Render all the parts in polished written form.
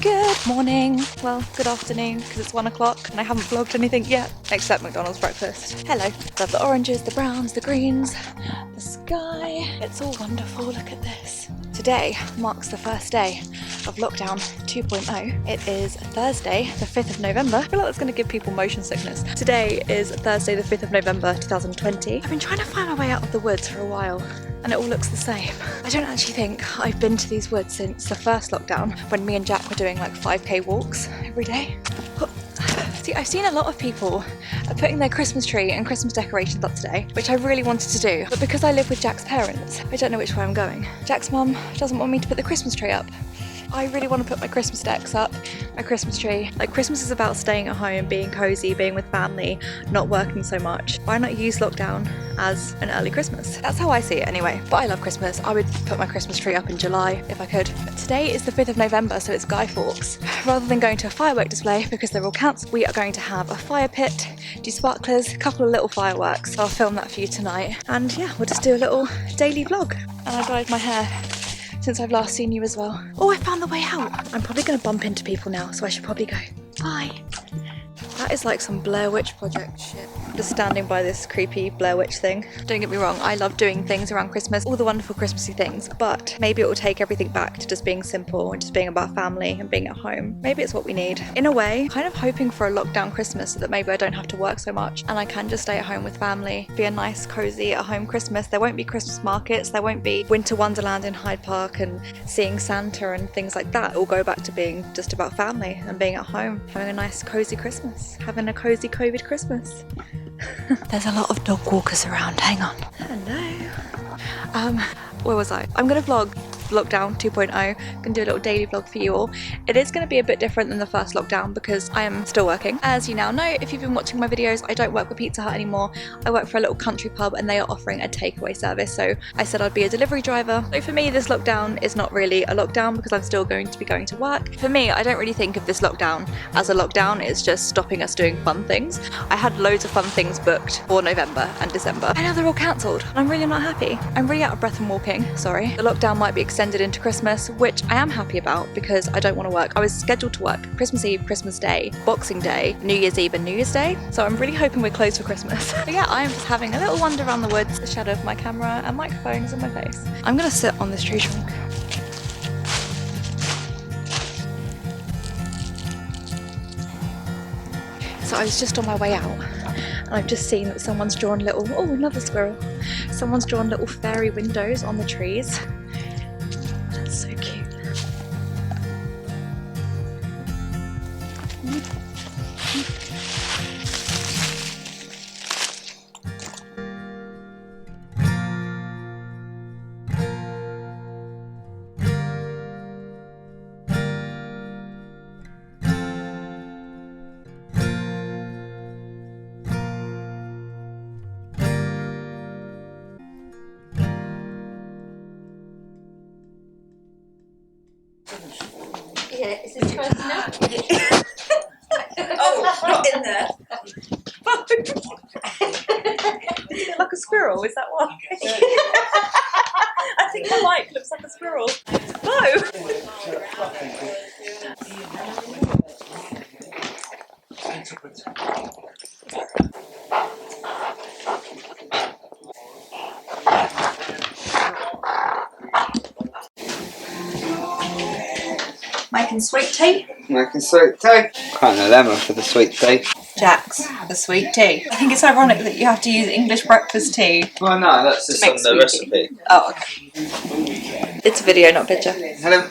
Good morning, well, good afternoon, because it's 1 o'clock and I haven't vlogged anything yet, except McDonald's breakfast. Hello. Love the oranges, the browns, the greens, the sky. It's all wonderful, look at this. Today marks the first day of lockdown 2.0. It is Thursday, the 5th of November. I feel like that's going to give people motion sickness. Today is Thursday, the 5th of November, 2020. I've been trying to find my way out of the woods for a while, and it all looks the same. I don't actually think I've been to these woods since the first lockdown, when me and Jack were doing like 5k walks every day. See, I've seen a lot of people putting their Christmas tree and Christmas decorations up today, which I really wanted to do, but because I live with Jack's parents, I don't know which way I'm going. Jack's mum doesn't want me to put the Christmas tree up. I really want to put my Christmas decks up, my Christmas tree. Like, Christmas is about staying at home, being cozy, being with family, not working so much. Why not use lockdown as an early Christmas? That's how I see it anyway. But I love Christmas. I would put my Christmas tree up in July if I could. But today is the 5th of November, so it's Guy Fawkes. Rather than going to a firework display because they're all cancelled, we are going to have a fire pit, do sparklers, a couple of little fireworks. I'll film that for you tonight. And yeah, we'll just do a little daily vlog. And I dyed my hair since I've last seen you as well. Oh, I found the way out. I'm probably gonna bump into people now, so I should probably go. Bye. That is like some Blair Witch Project shit. Just standing by this creepy Blair Witch thing. Don't get me wrong, I love doing things around Christmas, all the wonderful Christmassy things, but maybe it will take everything back to just being simple and just being about family and being at home. Maybe it's what we need. In a way, kind of hoping for a lockdown Christmas so that maybe I don't have to work so much and I can just stay at home with family, be a nice, cozy, at-home Christmas. There won't be Christmas markets, there won't be Winter Wonderland in Hyde Park and seeing Santa and things like that. It'll go back to being just about family and being at home, having a nice, cozy Christmas, having a cozy COVID Christmas. There's a lot of dog walkers around, hang on. Hello. Where was I? I'm gonna vlog lockdown 2.0. Gonna do a little daily vlog for you all. It is gonna be a bit different than the first lockdown because I am still working. As you now know, if you've been watching my videos, I don't work for Pizza Hut anymore. I work for a little country pub and they are offering a takeaway service. So I said I'd be a delivery driver. So for me, this lockdown is not really a lockdown because I'm still going to be going to work. For me, I don't really think of this lockdown as a lockdown. It's just stopping us doing fun things. I had loads of fun things booked for November and December, and now they're all cancelled. I'm really not happy. I'm really out of breath from walking, sorry. The lockdown might be extended into Christmas, which I am happy about because I don't want to work. I was scheduled to work Christmas Eve, Christmas Day, Boxing Day, New Year's Eve and New Year's Day, so I'm really hoping we're closed for Christmas. But yeah, I am just having a little wander around the woods. The shadow of my camera and microphone is in my face. I'm gonna sit on this tree trunk. So I was just on my way out and I've just seen that someone's drawn little, oh, another squirrel. Someone's drawn little fairy windows on the trees. That's so cute. Yeah, is this close enough? Oh, not in there. Is it like a squirrel? Is that why? I think the mic looks like a squirrel. No! Making sweet tea. Making sweet tea. Quite a dilemma for the sweet tea. Jack's the sweet tea. I think it's ironic that you have to use English breakfast tea. Well, no, that's just on the recipe. Oh, okay. It's a video, not a picture. Hello.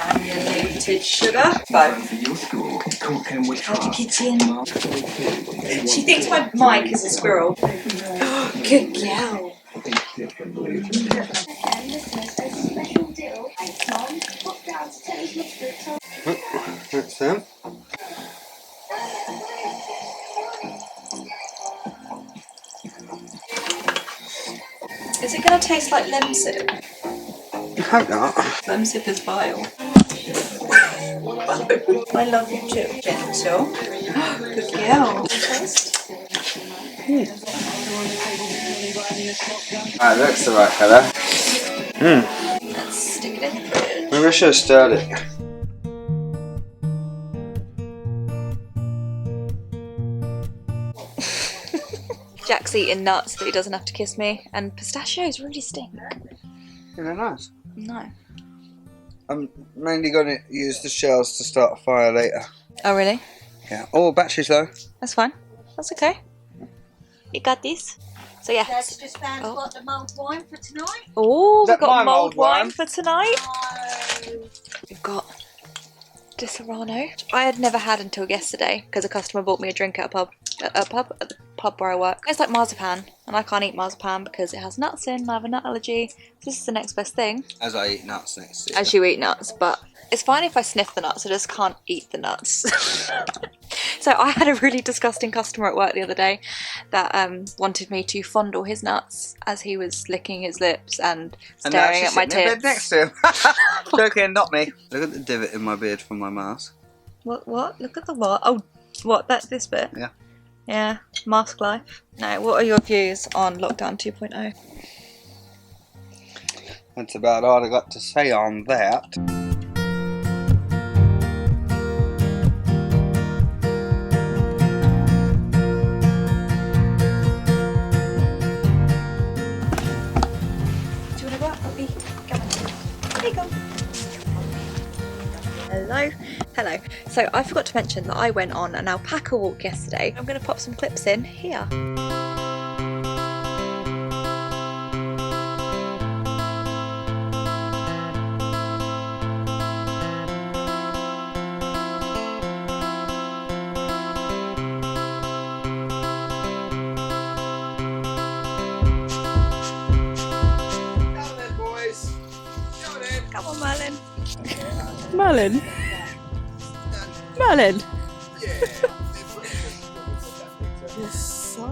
Granulated sugar. Kitchen. She thinks my mic is a squirrel. Good girl. That's them. Is it going to taste like lemsip? I hope not. Lemsip is vile. I love you too. Gentle. Good girl. That looks the right colour. Let's stick it in the fridge. Maybe I should have stirred it. Jack's eating nuts that he doesn't have to kiss me, and pistachios really stink. Yeah, they're nice. No. I'm mainly going to use the shells to start a fire later. Oh, really? Yeah. Oh, battery's low. That's fine. That's okay. You got this. So yeah. Dad's just found got the mulled wine for tonight. Oh, we've Is that my got mulled mulled wine wine? for tonight. No. We've got Di Serrano. I had never had until yesterday because a customer bought me a drink at at the pub where I work. It's like marzipan, and I can't eat marzipan because it has nuts in. I have a nut allergy. So this is the next best thing. As I eat nuts next to you. As you eat nuts, but it's fine if I sniff the nuts. I just can't eat the nuts. So I had a really disgusting customer at work the other day that wanted me to fondle his nuts as he was licking his lips and staring at my sitting in tits. bed next to him. Joking, not me. Look at the divot in my beard from my mask. What? Look at the what? Oh, what? That's this bit? Yeah. Yeah, mask life. No, what are your views on lockdown 2.0? That's about all I got to say on that. Do you want to go up, puppy? Come on. There you go. Hello. Hello. So I forgot to mention that I went on an alpaca walk yesterday. I'm going to pop some clips in here. Come on, Merlin. Merlin. Merlin. You're so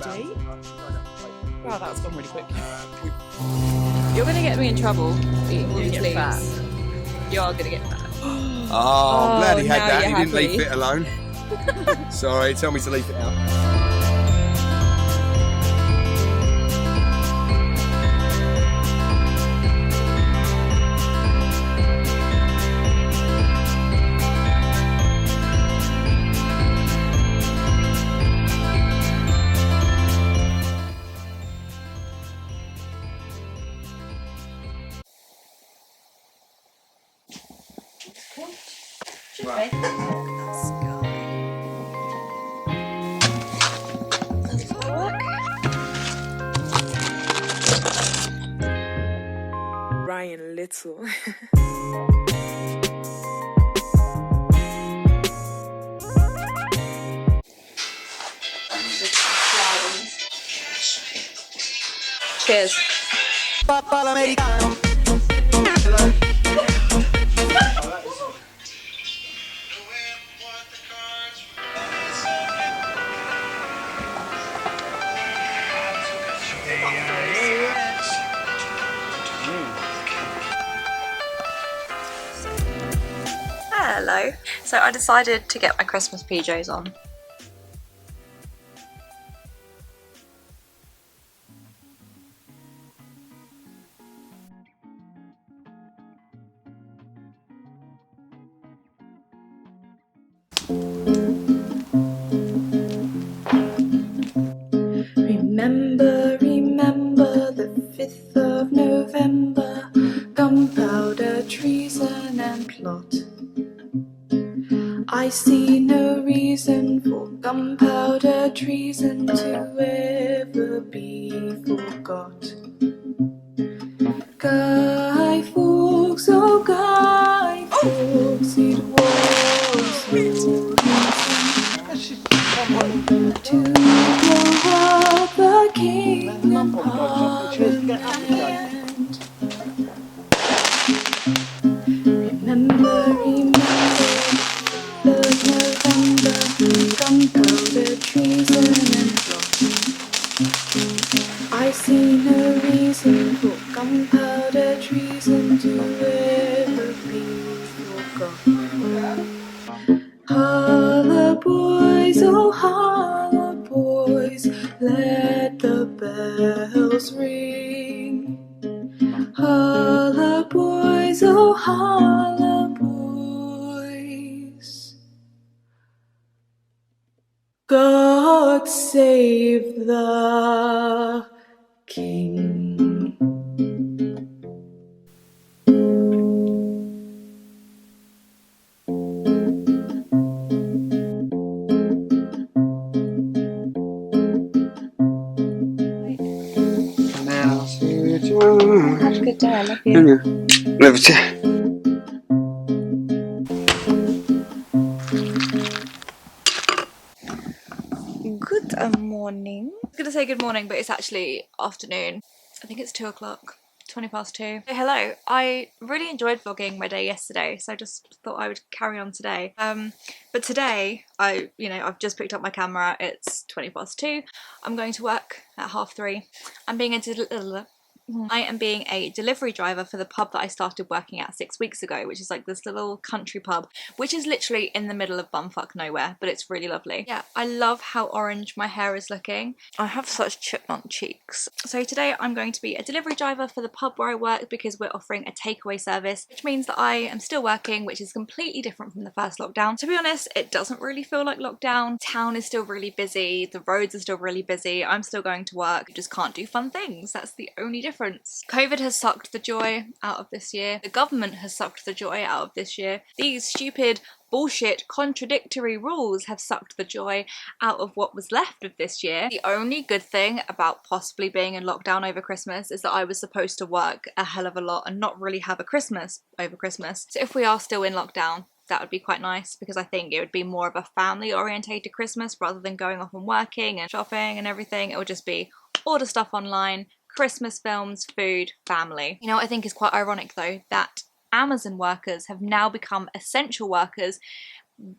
greedy. Wow, that's gone really quick. You're going to get me in trouble eating all these leaves. You are going to get fat. Oh, I'm glad he had now that. He you're didn't happy. leave it alone. Sorry, tell me to leave it out. Right. Ryan Little. Cheers. Hello. So I decided to get my Christmas PJs on. Remember the 5th of November, gunpowder, treason and plot. I see no reason for gunpowder treason to ever be forgot. Guy Fawkes, oh Guy Fawkes, it was your to blow up the kingdom parliament. Remember the November, gunpowder, treason and plot. I see no reason for gunpowder treason to ever be forgotten. Holla boys, oh holla boys, let the bells ring. Holla boys. holla boys. God save the king. Now, see you. Have a good day, I love you. Love you. Good morning. I was going to say good morning, but it's actually afternoon. I think it's 2 o'clock. 20 past 2. Hey, hello. I really enjoyed vlogging my day yesterday, so I just thought I would carry on today. But today, I've just picked up my camera. It's 20 past 2. I'm going to work at 3:30. I am being a delivery driver for the pub that I started working at 6 weeks ago, which is like this little country pub, which is literally in the middle of bumfuck nowhere, but it's really lovely. Yeah, I love how orange my hair is looking. I have such chipmunk cheeks. So today I'm going to be a delivery driver for the pub where I work because we're offering a takeaway service, which means that I am still working, which is completely different from the first lockdown. To be honest, it doesn't really feel like lockdown. Town is still really busy, the roads are still really busy, I'm still going to work, just can't do fun things. That's the only difference. COVID has sucked the joy out of this year. The government has sucked the joy out of this year. These stupid, bullshit, contradictory rules have sucked the joy out of what was left of this year. The only good thing about possibly being in lockdown over Christmas is that I was supposed to work a hell of a lot and not really have a Christmas over Christmas. So if we are still in lockdown, that would be quite nice because I think it would be more of a family orientated Christmas rather than going off and working and shopping and everything. It would just be order stuff online, Christmas films, food, family. You know what I think is quite ironic though? That Amazon workers have now become essential workers,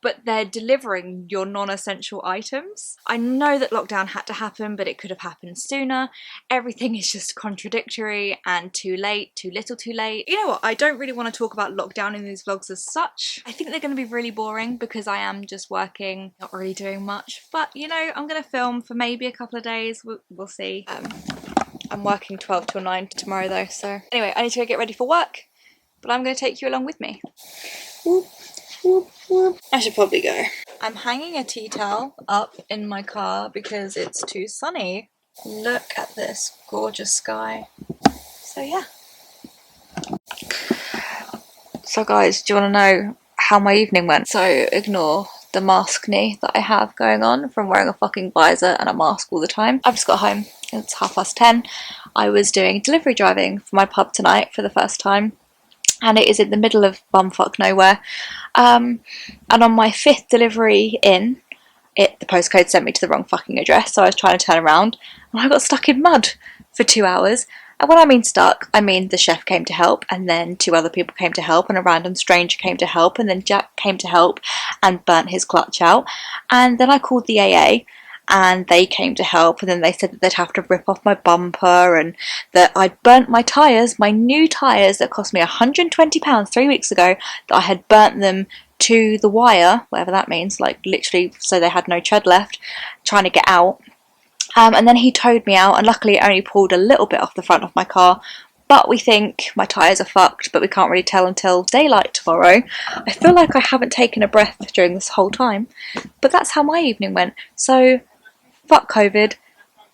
but they're delivering your non-essential items. I know that lockdown had to happen, but it could have happened sooner. Everything is just contradictory and too late, too little too late. You know what, I don't really want to talk about lockdown in these vlogs as such. I think they're going to be really boring because I am just working, not really doing much. But you know, I'm going to film for maybe a couple of days, we'll see. I'm working 12 till 9 tomorrow though, so anyway, I need to go get ready for work, but I'm going to take you along with me. Whoop, whoop, whoop. I should probably go. I'm hanging a tea towel up in my car because it's too sunny. Look at this gorgeous sky. So yeah. So guys, do you want to know how my evening went? So ignore the mask knee that I have going on from wearing a fucking visor and a mask all the time. I've just got home. It's 10:30. I was doing delivery driving for my pub tonight for the first time, and it is in the middle of bumfuck nowhere. And on my 5th delivery in, the postcode sent me to the wrong fucking address, so I was trying to turn around and I got stuck in mud for 2 hours. And when I mean stuck, I mean the chef came to help, and then 2 other people came to help, and a random stranger came to help, and then Jack came to help and burnt his clutch out. And then I called the AA and they came to help, and then they said that they'd have to rip off my bumper and that I'd burnt my tyres, my new tyres that cost me £120 3 weeks ago, that I had burnt them to the wire, whatever that means, like literally so they had no tread left, trying to get out. And then he towed me out, and luckily it only pulled a little bit off the front of my car, but we think my tyres are fucked, but we can't really tell until daylight tomorrow. I feel like I haven't taken a breath during this whole time, but that's how my evening went. So fuck COVID.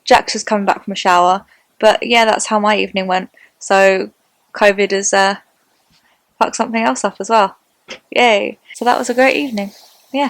Jack's just coming back from a shower, but yeah, that's how my evening went. So COVID has fucked something else up as well. Yay. So that was a great evening. Yeah.